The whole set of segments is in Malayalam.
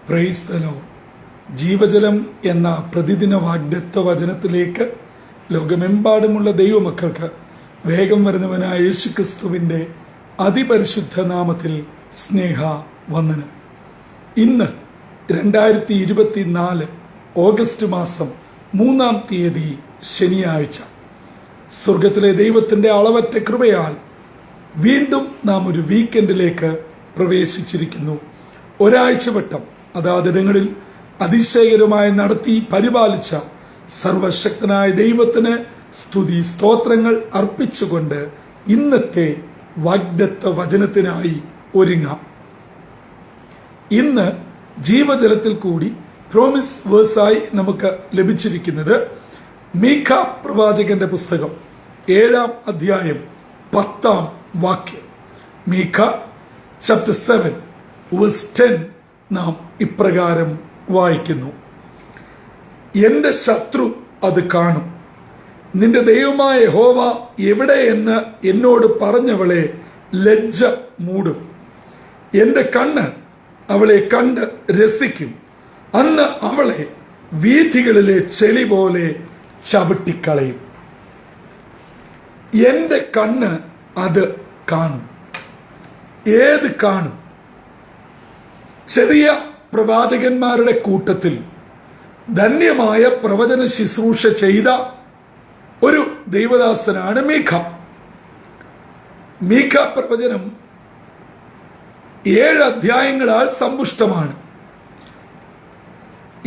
Praise the Lord. ജീവജലം എന്ന പ്രതിദിന വാഗ്ദത്ത വചനത്തിലേക്ക് ലോകമെമ്പാടുമുള്ള ദൈവമക്കൾക്ക് വേഗം വരുന്നവനായ യേശുക്രിസ്തുവിൻ്റെ അതിപരിശുദ്ധ നാമത്തിൽ സ്നേഹ വന്ദനം. ഇന്ന് 2024 ഓഗസ്റ്റ് മാസം 3-ാം തീയതി ശനിയാഴ്ച. സ്വർഗത്തിലെ ദൈവത്തിൻ്റെ അളവറ്റ കൃപയാൽ വീണ്ടും നാം ഒരു വീക്കെൻഡിലേക്ക് പ്രവേശിച്ചിരിക്കുന്നു. ഒരാഴ്ച വട്ടം അതാതിടങ്ങളിൽ അതിശയകരമായി നടത്തി പരിപാലിച്ച സർവശക്തനായ ദൈവത്തിന് സ്തുതി സ്തോത്രങ്ങൾ അർപ്പിച്ചുകൊണ്ട് ഇന്നത്തെ വാഗ്ദത്ത വചനത്തിനായി ഒരുങ്ങാം. ഇന്ന് ജീവജലത്തിൽ കൂടി പ്രോമിസ് വേഴ്സായി നമുക്ക് ലഭിച്ചിരിക്കുന്നത് മീഖ പ്രവാചകന്റെ പുസ്തകം 7-ാം അധ്യായം 10-ാം വാക്യം. മീഖ ചാപ്റ്റർ 7 വേഴ്സ് 10 നാം ഇപ്രകാരം വായിക്കുന്നു: എന്റെ ശത്രു അത് കാണും, നിന്റെ ദൈവമായ യഹോവ എവിടെയെന്ന് എന്നോട് പറഞ്ഞവളെ ലജ്ജ മൂടും. എന്റെ കണ്ണ് അവളെ കണ്ട് രസിക്കും, അന്ന് അവളെ വീഥികളിലെ ചെളി പോലെ ചവിട്ടിക്കളയും. എന്റെ കണ്ണ് അത് കാണും. ഏത് കാണും? ചെറിയ പ്രവാചകന്മാരുടെ കൂട്ടത്തിൽ ധന്യമായ പ്രവചന ശുശ്രൂഷ ചെയ്ത ഒരു ദൈവദാസനാണ് മീഖ. മീഖ പ്രവചനം 7 അധ്യായങ്ങളാൽ സമ്പുഷ്ടമാണ്.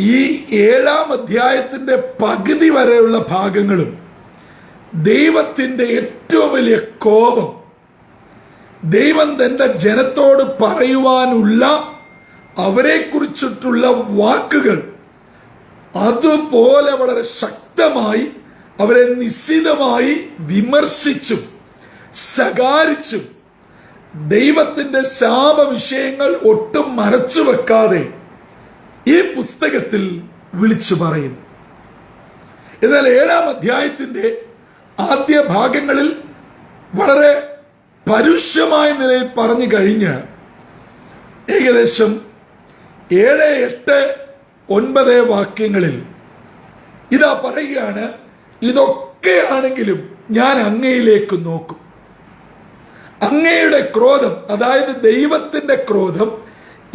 ഈ 7-ാം അധ്യായത്തിന്റെ പകുതി വരെയുള്ള ഭാഗങ്ങളും ദൈവത്തിന്റെ ഏറ്റവും വലിയ കോപം, ദൈവം തന്റെ ജനത്തോട് പറയുവാനുള്ള അവരെ കുറിച്ചിട്ടുള്ള വാക്കുകൾ അതുപോലെ വളരെ ശക്തമായി അവരെ നിശ്ചിതമായി വിമർശിച്ചും ശകാരിച്ചും ദൈവത്തിന്റെ ശാപവിഷയങ്ങൾ ഒട്ടും മറച്ചു വെക്കാതെ ഈ പുസ്തകത്തിൽ വിളിച്ചു പറയുന്നു. എന്നാൽ 7-ാം അധ്യായത്തിന്റെ ആദ്യ ഭാഗങ്ങളിൽ വളരെ പരുഷമായ നിലയിൽ പറഞ്ഞു കഴിഞ്ഞ് ഏകദേശം 7, 8, 9 വാക്യങ്ങളിൽ ഇതാ പറയുകയാണ്: ഇതൊക്കെയാണെങ്കിലും ഞാൻ അങ്ങയിലേക്ക് നോക്കും. അങ്ങയുടെ ക്രോധം, അതായത് ദൈവത്തിന്റെ ക്രോധം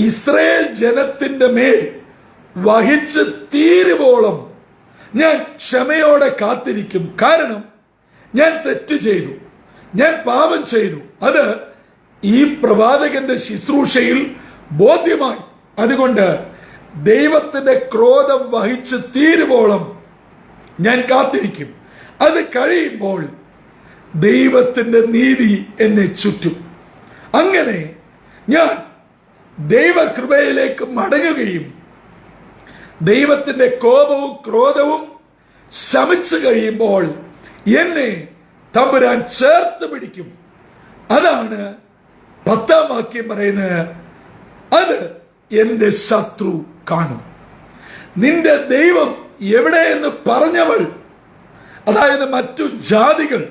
ഇസ്രായേൽ ജനത്തിന്റെ മേൽ വഹിച്ച് തീരുവോളം ഞാൻ ക്ഷമയോടെ കാത്തിരിക്കും. കാരണം ഞാൻ തെറ്റ് ചെയ്തു, ഞാൻ പാപം ചെയ്തു. അത് ഈ പ്രവാചകന്റെ ശുശ്രൂഷയിൽ ബോധ്യമായി. അതുകൊണ്ട് ദൈവത്തിന്റെ ക്രോധം വഹിച്ച് തീരുവോളം ഞാൻ കാത്തിരിക്കും. അത് കഴിയുമ്പോൾ ദൈവത്തിന്റെ നീതി എന്നെ ചുറ്റും. അങ്ങനെ ഞാൻ ദൈവകൃപയിലേക്ക് മടങ്ങുകയും ദൈവത്തിന്റെ കോപവും ക്രോധവും ശമിച്ചു കഴിയുമ്പോൾ എന്നെ തമ്പുരാൻ ചേർത്ത് പിടിക്കും. അതാണ് 10-ാം വാക്യം പറയുന്നത്. അത് എന്റെ ശത്രു കാണും. നിന്റെ ദൈവം എവിടെയെന്ന് പറഞ്ഞവൾ, അതായത് മറ്റു ജാതികൾ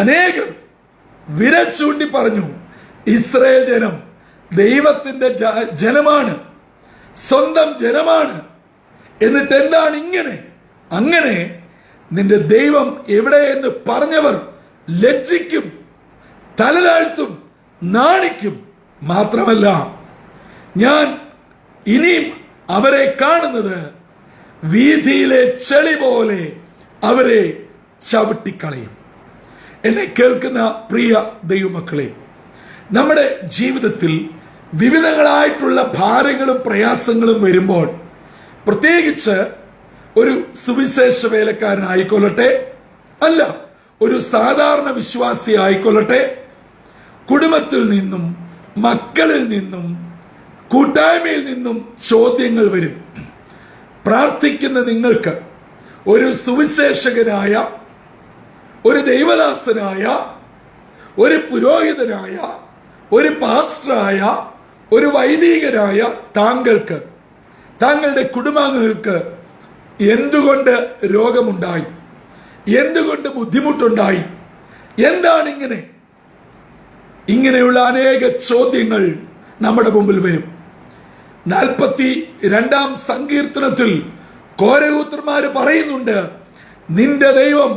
അനേകർ വിരൽ ചൂണ്ടി പറഞ്ഞു, ഇസ്രായേൽ ജനം ദൈവത്തിന്റെ ജനമാണ്, സ്വന്തം ജനമാണ്. എന്നിട്ട് എന്താണ് ഇങ്ങനെ? അങ്ങനെ നിന്റെ ദൈവം എവിടെയെന്ന് പറഞ്ഞവർ ലജ്ജിക്കും, തലതാഴ്ത്തും, നാണിക്കും. മാത്രമല്ല, ഞാൻ ഇനിയും അവരെ കാണുന്നത് വീഥിയിലെ ചെളി പോലെ അവരെ ചവിട്ടിക്കളയും. എന്നെ കേൾക്കുന്ന പ്രിയ ദൈവമക്കളെ, നമ്മുടെ ജീവിതത്തിൽ വിവിധങ്ങളായിട്ടുള്ള ഭാരങ്ങളും പ്രയാസങ്ങളും വരുമ്പോൾ, പ്രത്യേകിച്ച് ഒരു സുവിശേഷ വേലക്കാരനായിക്കൊള്ളട്ടെ, അല്ല ഒരു സാധാരണ വിശ്വാസി ആയിക്കൊള്ളട്ടെ, കുടുംബത്തിൽ നിന്നും മക്കളിൽ നിന്നും കൂട്ടായ്മയിൽ നിന്നും ചോദ്യങ്ങൾ വരും. പ്രാർത്ഥിക്കുന്ന നിങ്ങൾക്ക് ഒരു സുവിശേഷകനായ, ഒരു ദൈവദാസനായ, ഒരു പുരോഹിതനായ, ഒരു പാസ്റ്ററായ, ഒരു വൈദികനായ താങ്കൾക്ക്, താങ്കളുടെ കുടുംബാംഗങ്ങൾക്ക് എന്തുകൊണ്ട് രോഗമുണ്ടായി, എന്തുകൊണ്ട് ബുദ്ധിമുട്ടുണ്ടായി, എന്താണ് ഇങ്ങനെ? ഇങ്ങനെയുള്ള അനേക ചോദ്യങ്ങൾ നമ്മുടെ മുമ്പിൽ വരും. 42-ാം സങ്കീർത്തനത്തിൽ കോരഹൂത്രന്മാര് പറയുന്നുണ്ട്, നിന്റെ ദൈവം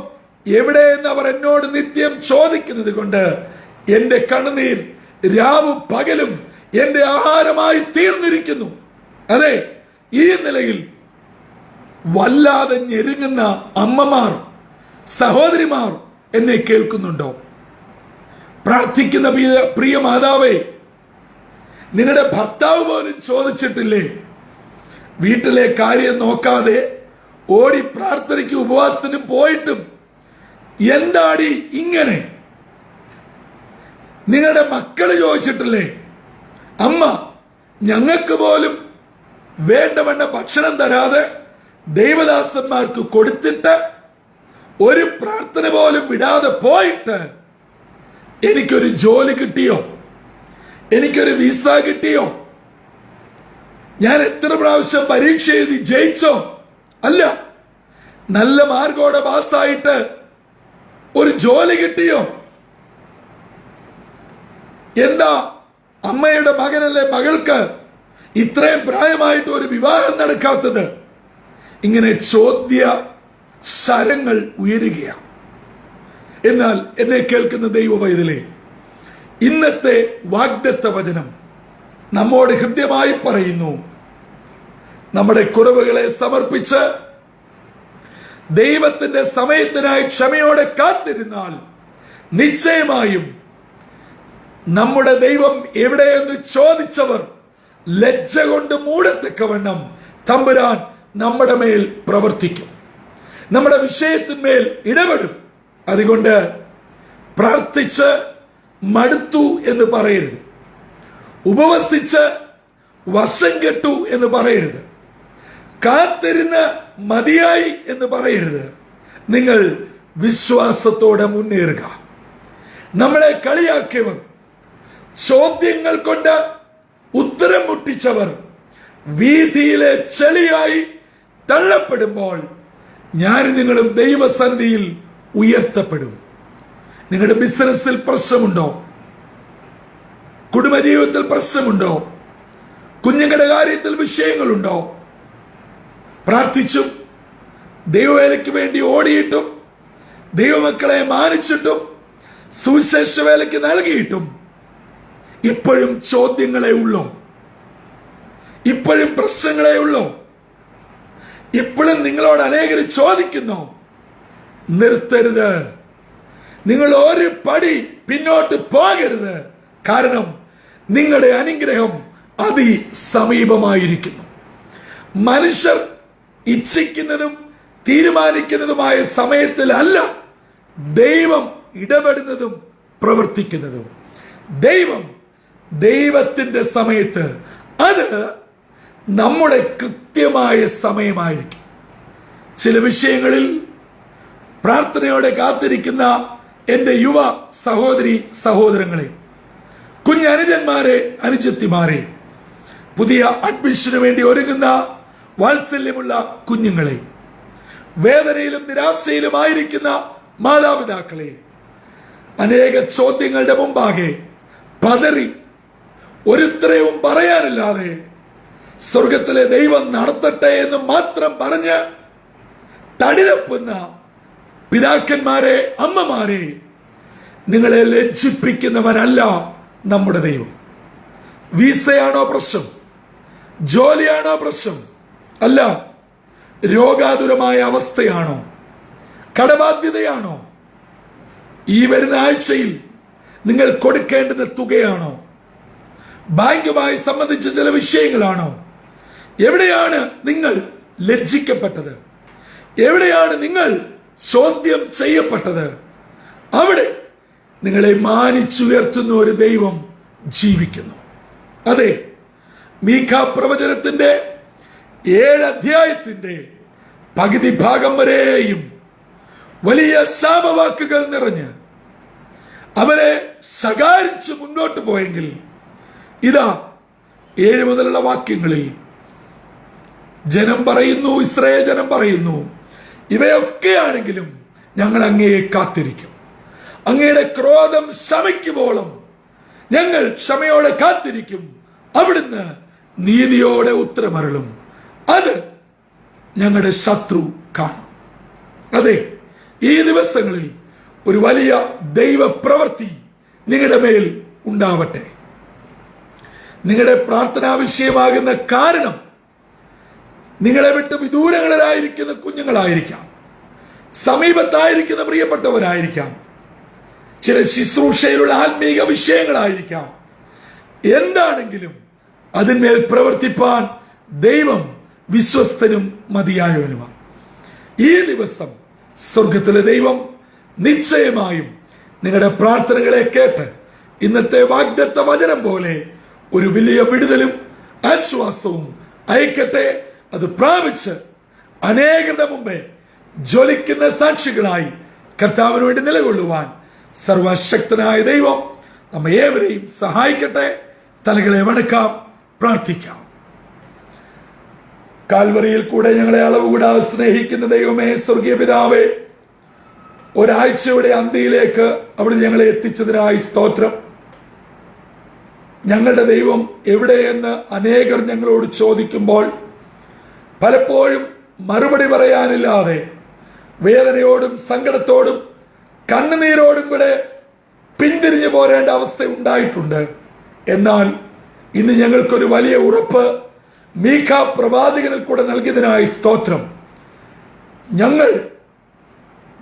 എവിടെയെന്ന് അവർ എന്നോട് നിത്യം ചോദിക്കുന്നത് കൊണ്ട് എന്റെ കണ്ണുനീർ രാവും പകലും എന്റെ ആഹാരമായി തീർന്നിരിക്കുന്നു. അതെ, ഈ നിലയിൽ വല്ലാതെ ഞെരുങ്ങുന്ന അമ്മമാർ, സഹോദരിമാർ എന്നെ കേൾക്കുന്നുണ്ടോ? പ്രാർത്ഥിക്കുന്ന പ്രിയ മാതാവേ, നിങ്ങളുടെ ഭർത്താവ് പോലും ചോദിച്ചിട്ടില്ലേ? വീട്ടിലെ കാര്യം നോക്കാതെ ഓടി പ്രാർത്ഥനയ്ക്ക് ഉപവാസത്തിനും പോയിട്ടും എന്താടി ഇങ്ങനെ? നിങ്ങളുടെ മക്കള് ചോദിച്ചിട്ടില്ലേ? അമ്മ, ഞങ്ങൾക്ക് പോലും വേണ്ടവണ്ണ ഭക്ഷണം തരാതെ ദൈവദാസന്മാർക്ക് കൊടുത്തിട്ട് ഒരു പ്രാർത്ഥന പോലും വിടാതെ പോയിട്ട് എനിക്കൊരു ജോലി കിട്ടിയോ, എനിക്കൊരു വിസ കിട്ടിയോ, ഞാൻ എത്ര പ്രാവശ്യം പരീക്ഷ എഴുതി ജയിച്ചോ? അല്ല, നല്ല മാർക്കോടെ പാസ്സായിട്ട് ഒരു ജോലി കിട്ടിയോ? എന്താ അമ്മയുടെ മകനല്ലേ മകൾക്ക് ഇത്രയും പ്രായമായിട്ട് ഒരു വിവാഹം നടക്കാത്തത്? ഇങ്ങനെ ചോദ്യ ശരങ്ങൾ ഉയരുകയാണ്. എന്നാൽ എന്നെ കേൾക്കുന്ന ദൈവ പൈതലേ, ഇന്നത്തെ വാഗ്ദത്ത വചനം നമ്മോട് ഹൃദ്യമായി പറയുന്നു, നമ്മുടെ കുറവുകളെ സമർപ്പിച്ച് ദൈവത്തിന്റെ സമയത്തിനായി ക്ഷമയോടെ കാത്തിരുന്നാൽ നിശ്ചയമായും നമ്മുടെ ദൈവം എവിടെയെന്ന് ചോദിച്ചവർ ലജ്ജ കൊണ്ട് മൂടത്തക്കവണ്ണം തമ്പുരാൻ നമ്മുടെ മേൽ പ്രവർത്തിക്കും, നമ്മുടെ വിഷയത്തിന്മേൽ ഇടപെടും. അതുകൊണ്ട് പ്രാർത്ഥിച്ച് മടുത്തു എന്ന് പറയരുത്, ഉപവസിച്ച് വശം കെട്ടു എന്ന് പറയരുത്, കാത്തിരുന്ന് മതിയായി എന്ന് പറയരുത്. നിങ്ങൾ വിശ്വാസത്തോടെ മുന്നേറുക. നമ്മളെ കളിയാക്കിയവർ, ചോദ്യങ്ങൾ കൊണ്ട് ഉത്തരം മുട്ടിച്ചവർ വീതിയിലെ ചെളിയായി തള്ളപ്പെടുമ്പോൾ ഞാൻ നിങ്ങളും ദൈവസന്നിധിയിൽ ഉയർത്തപ്പെടും. നിങ്ങളുടെ ബിസിനസ്സിൽ പ്രശ്നമുണ്ടോ? കുടുംബജീവിതത്തിൽ പ്രശ്നമുണ്ടോ? കുഞ്ഞുങ്ങളുടെ കാര്യത്തിൽ വിഷയങ്ങളുണ്ടോ? പ്രാർത്ഥിച്ചും ദൈവവേലയ്ക്ക് വേണ്ടി ഓടിയിട്ടും ദൈവമക്കളെ മാനിച്ചിട്ടും സുവിശേഷ വേലയ്ക്ക് നൽകിയിട്ടും ഇപ്പോഴും ചോദ്യങ്ങളെ ഉള്ളോ? ഇപ്പോഴും പ്രശ്നങ്ങളെ ഉള്ളോ? ഇപ്പോഴും നിങ്ങളോട് അനേകർ ചോദിക്കുന്നു. നിർത്തരുത്, നിങ്ങൾ ഒരു പടി പിന്നോട്ട് പോകരുത്. കാരണം നിങ്ങളുടെ അനുഗ്രഹം അതിസമീപമായിരിക്കുന്നു. മനുഷ്യർ ഇച്ഛിക്കുന്നതും തീരുമാനിക്കുന്നതുമായ സമയത്തിലല്ല ദൈവം ഇടപെടുന്നതും പ്രവർത്തിക്കുന്നതും. ദൈവത്തിന്റെ സമയത്ത് അത് നമ്മുടെ കൃത്യമായ സമയമായിരിക്കും. ചില വിഷയങ്ങളിൽ പ്രാർത്ഥനയോടെ കാത്തിരിക്കുന്ന എന്റെ യുവ സഹോദരി സഹോദരങ്ങളെ, കുഞ്ഞനുജന്മാരെ, അനുജത്തിമാരെ, പുതിയ അഡ്മിഷന് വേണ്ടി ഒരുങ്ങുന്ന വാത്സല്യമുള്ള കുഞ്ഞുങ്ങളെ, വേദനയിലും നിരാശയിലുമായിരിക്കുന്ന മാതാപിതാക്കളെ, അനേക ചോദ്യങ്ങളുടെ മുമ്പാകെ പതറി ഒരുത്തരവും പറയാനില്ലാതെ സ്വർഗത്തിലെ ദൈവം നടത്തട്ടെ എന്ന് മാത്രം പറഞ്ഞ് തടിതപ്പുന്ന പിതാക്കന്മാരെ, അമ്മമാരെ, നിങ്ങളെ ലജ്ജിപ്പിക്കുന്നവനല്ല നമ്മുടെ ദൈവം. വിസയാണോ പ്രശ്നം? ജോലിയാണോ പ്രശ്നം? അല്ല. രോഗാതുരമായ അവസ്ഥയാണോ? കടബാധ്യതയാണോ? ഈ വരുന്ന ആഴ്ചയിൽ നിങ്ങൾ കൊടുക്കേണ്ടുന്ന തുകയാണോ? ബാങ്കുമായി സംബന്ധിച്ച ചില വിഷയങ്ങളാണോ? എവിടെയാണ് നിങ്ങൾ ലജ്ജിക്കപ്പെട്ടത്? എവിടെയാണ് നിങ്ങൾ ചോദ്യം ചെയ്യപ്പെട്ടത്? അവിടെ നിങ്ങളെ മാനിച്ചുയർത്തുന്ന ഒരു ദൈവം ജീവിക്കുന്നു. അതെ, മീഖാ പ്രവചനത്തിന്റെ 7 അധ്യായത്തിന്റെ പകുതി ഭാഗം വരെയും വലിയ ശാപവാക്കുകൾ നിറഞ്ഞ് അവരെ ശകാരിച്ച് മുന്നോട്ട് പോയെങ്കിൽ ഇതാ 7 മുതലുള്ള വാക്യങ്ങളിൽ ജനം പറയുന്നു, ഇസ്രായേൽ ജനം പറയുന്നു, ഇവയൊക്കെയാണെങ്കിലും ഞങ്ങൾ അങ്ങയെ കാത്തിരിക്കും. അങ്ങയുടെ ക്രോധം ശമിക്കുവോളം ഞങ്ങൾ ക്ഷമയോടെ കാത്തിരിക്കും. അവിടുന്ന് നീതിയോടെ ഉത്തരമരുളും. അത് ഞങ്ങളുടെ ശത്രു കാണും. അതെ, ഈ ദിവസങ്ങളിൽ ഒരു വലിയ ദൈവപ്രവൃത്തി നിങ്ങളുടെ മേൽ ഉണ്ടാവട്ടെ. നിങ്ങളുടെ പ്രാർത്ഥനാ വിഷയമാകുന്ന കാരണം നിങ്ങളെ വിട്ട് വിദൂരങ്ങളിലായിരിക്കുന്ന കുഞ്ഞുങ്ങളായിരിക്കാം, സമീപത്തായിരിക്കുന്ന പ്രിയപ്പെട്ടവരായിരിക്കാം, ചില ശുശ്രൂഷയിലുള്ള ആത്മീക വിഷയങ്ങളായിരിക്കാം. എന്താണെങ്കിലും അതിന്മേൽ പ്രവർത്തിപ്പാൻ ദൈവം വിശ്വസ്തനും മതിയായവനുമാണ്. ഈ ദിവസം സ്വർഗത്തിലെ ദൈവം നിശ്ചയമായും നിങ്ങളുടെ പ്രാർത്ഥനകളെ കേട്ട് ഇന്നത്തെ വാഗ്ദത്ത വചനം പോലെ ഒരു വലിയ വിടുതലും ആശ്വാസവും അയക്കട്ടെ. അത് പ്രാപിച്ച് അനേകരുടെ മുമ്പേ ജ്വലിക്കുന്ന സാക്ഷികളായി കർത്താവിന് വേണ്ടി നിലകൊള്ളുവാൻ സർവശക്തനായ ദൈവം നമ്മെ ഏവരെയും സഹായിക്കട്ടെ. തലകളെ വണക്കാം, പ്രാർത്ഥിക്കാം. കാൽവറിയിൽ കൂടെ ഞങ്ങളെ അളവ് കൂടാതെ സ്നേഹിക്കുന്ന ദൈവമേ, സ്വർഗീയ പിതാവേ, ഒരാഴ്ചയുടെ അന്ത്യയിലേക്ക് അവിടെ ഞങ്ങളെ എത്തിച്ചതിനായി സ്തോത്രം. ഞങ്ങളുടെ ദൈവം എവിടെയെന്ന് അനേകർ ഞങ്ങളോട് ചോദിക്കുമ്പോൾ പലപ്പോഴും മറുപടി പറയാനില്ലാതെ വേദനയോടും സങ്കടത്തോടും കണ്ണുനീരോടും കൂടെ പിന്തിരിഞ്ഞു പോരേണ്ട അവസ്ഥ ഉണ്ടായിട്ടുണ്ട്. എന്നാൽ ഇന്ന് ഞങ്ങൾക്കൊരു വലിയ ഉറപ്പ് മീഖ പ്രവാചകനിൽ കൂടെ നൽകിയതിനായി സ്തോത്രം.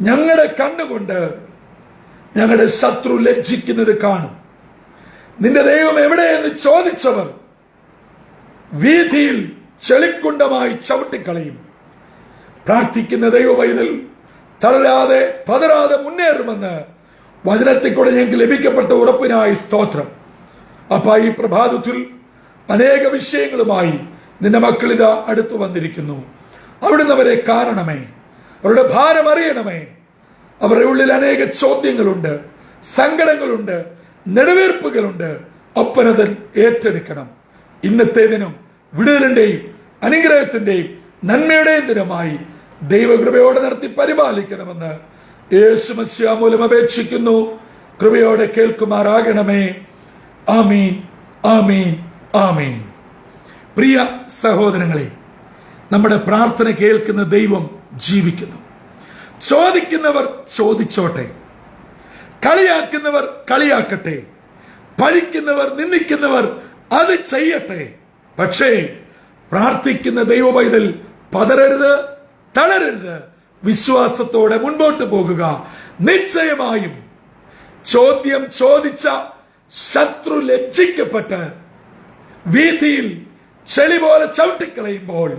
ഞങ്ങളുടെ കണ്ണുകൊണ്ട് ഞങ്ങളുടെ ശത്രു ലജ്ജിക്കുന്നത് കാണും. നിന്റെ ദൈവം എവിടെയെന്ന് ചോദിച്ചവർ വീതിയിൽ ചെളിക്കുണ്ടമായി ചവിട്ടിക്കളയും. പ്രാർത്ഥിക്കുന്ന ദൈവ പൈതൽ തളരാതെ പതരാതെ മുന്നേറുമെന്ന് വചനത്തിൽ കൂടെ ഞങ്ങൾക്ക് ലഭിക്കപ്പെട്ട ഉറപ്പിനായി സ്തോത്രം. അപ്പ ഈ പ്രഭാതത്തിൽ അനേക വിഷയങ്ങളുമായി നിന്റെ മക്കൾ ഇതാ അടുത്തു വന്നിരിക്കുന്നു. അവിടുന്ന് അവരെ കാണണമേ, അവരുടെ ഭാരം അറിയണമേ. അവരുടെ ഉള്ളിൽ അനേക ചോദ്യങ്ങളുണ്ട്, സങ്കടങ്ങളുണ്ട്, നെടുവീർപ്പുകളുണ്ട്. ഒപ്പനതൻ ഏറ്റെടുക്കണം. ഇന്നത്തെ ദിനം വിടുതലിന്റെയും അനുഗ്രഹത്തിന്റെയും നന്മയുടെയും ദിനമായി ദൈവകൃപയോടെ നടത്തി പരിപാലിക്കണമെന്ന് യേശു മശിഹാ മൂലം അപേക്ഷിക്കുന്നു. കൃപയോടെ കേൾക്കുമാറാകണമേ. ആമീൻ, ആമീൻ, ആമീൻ. പ്രിയ സഹോദരങ്ങളെ, നമ്മുടെ പ്രാർത്ഥന കേൾക്കുന്ന ദൈവം ജീവിക്കുന്നു. ചോദിക്കുന്നവർ ചോദിച്ചോട്ടെ, കളിയാക്കുന്നവർ കളിയാക്കട്ടെ, പഴിക്കുന്നവർ നിന്ദിക്കുന്നവർ അത് ചെയ്യട്ടെ. പക്ഷേ പ്രാർത്ഥിക്കുന്ന ദൈവ പൈതൽ പതരരുത്, തളരരുത്. വിശ്വാസത്തോടെ മുൻപോട്ട് പോകുക. നിശ്ചയമായും ചോദ്യം ചോദിച്ച ശത്രു ലജ്ജിക്കപ്പെട്ട് വീതിയിൽ ചെളി പോലെ ചവിട്ടിക്കളയുമ്പോൾ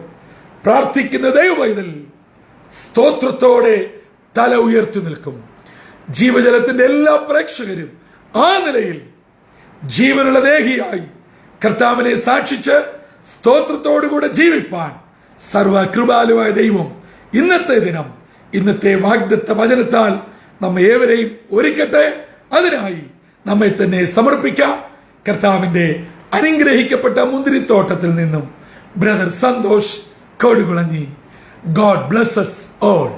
പ്രാർത്ഥിക്കുന്ന ദൈവ പൈതൽ സ്തോത്രത്തോടെ തല ഉയർത്തി നിൽക്കും. ജീവജലത്തിന്റെ എല്ലാ പ്രേക്ഷകരും ആ നിലയിൽ ജീവനുള്ള ദേഹിയായി കർത്താവിനെ സാക്ഷിച്ച് സ്തോത്രത്തോടുകൂടെ ജീവിപ്പാൻ സർവകൃപാലുവായ ദൈവം ഇന്നത്തെ ദിനം, ഇന്നത്തെ വാഗ്ദത്ത വചനത്താൽ നമ്മെ ഏവരെയും ഒരുക്കട്ടെ. അതിനായി നമ്മെ തന്നെ സമർപ്പിക്കാം. കർത്താവിന്റെ അനുഗ്രഹിക്കപ്പെട്ട മുന്തിരിത്തോട്ടത്തിൽ നിന്നും brother Santhosh Kodukulanji. God bless us all.